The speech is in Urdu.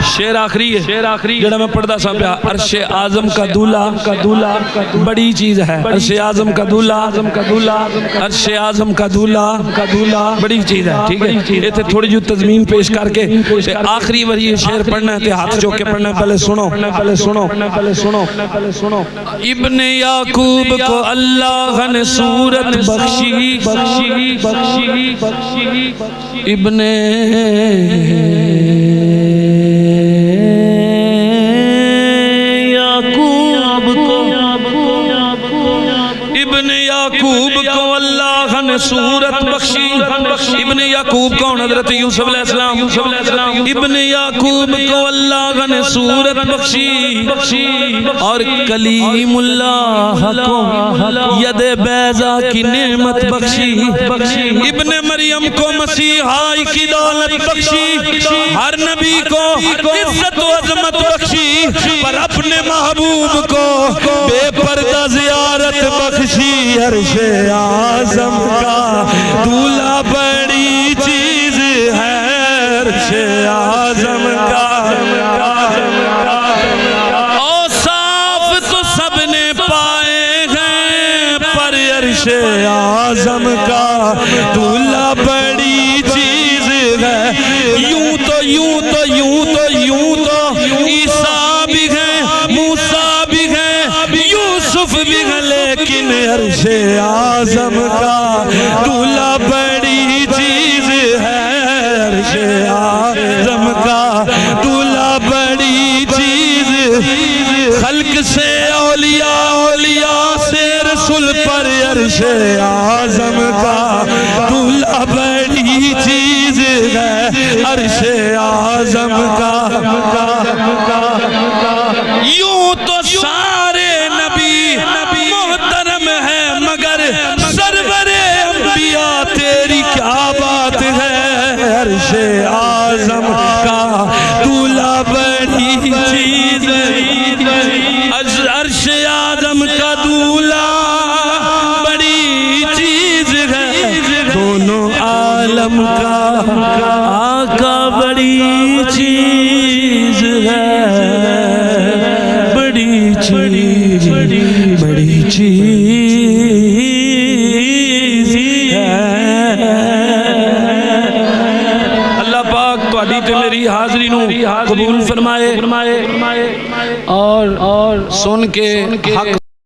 شیر آخری ہے جڑا میں پڑھدا سا پیا عرش اعظم کا دولہ بڑی چیز ہے عرش اعظم کا دولہ عرش اعظم کا دولہ بڑی چیز ہے ٹھیک ہے یہ تے تھوڑی جو تضمین پیش کر کے آخری بار یہ شعر پڑھنا ہے تے ہاتھ چوک کے پڑھنا ہے پہلے سنو ابن یعقوب کو اللہ نے صورت بخشی ابن یعقوب کو اللہ نے صورت بخشی ابن یعقوب کون حضرت یوسف علیہ السلام ابن یعقوب کو اللہ نے صورت بخشی اور کلیم اللہ کو ید بیضا کی نعمت بخشی ابن مریم کو مسیحائی کی دولت بخشی ہر نبی کو عزت و عظمت بخشی پر اپنے محبوب کو بے پردہ زیارت بخشی عرش اعظم کا دولہ بڑی چیز ہے عرش اعظم کا اوصاف تو سب نے پائے ہیں پر عرش اعظم کا دولہ بڑی چیز ہے یوں تو عیسیٰ بھی ہیں موسیٰ بھی ہیں یوسف بھی ہیں لیکن عرش اعظم کا دولہ بڑی چیز ہے عرش اعظم کا دولہ بڑی چیز خلق سے اولیاء سے رسول پر عرش اعظم کا دولہ بڑی چیز ہے عرش اعظم کا یوں تو سارے نبی محترم ہے مگر سرور انبیاء تیری کیا بات ہے عرش اعظم کا دولہ بڑی چیز عرش اعظم کا دولہ بڑی چیز ہے دونوں عالم کا آقا بڑی چیز ہے بڑی چیز اللہ پاک تہاڈی تے میری حاضری نو قبول فرمائے اور سن کے حق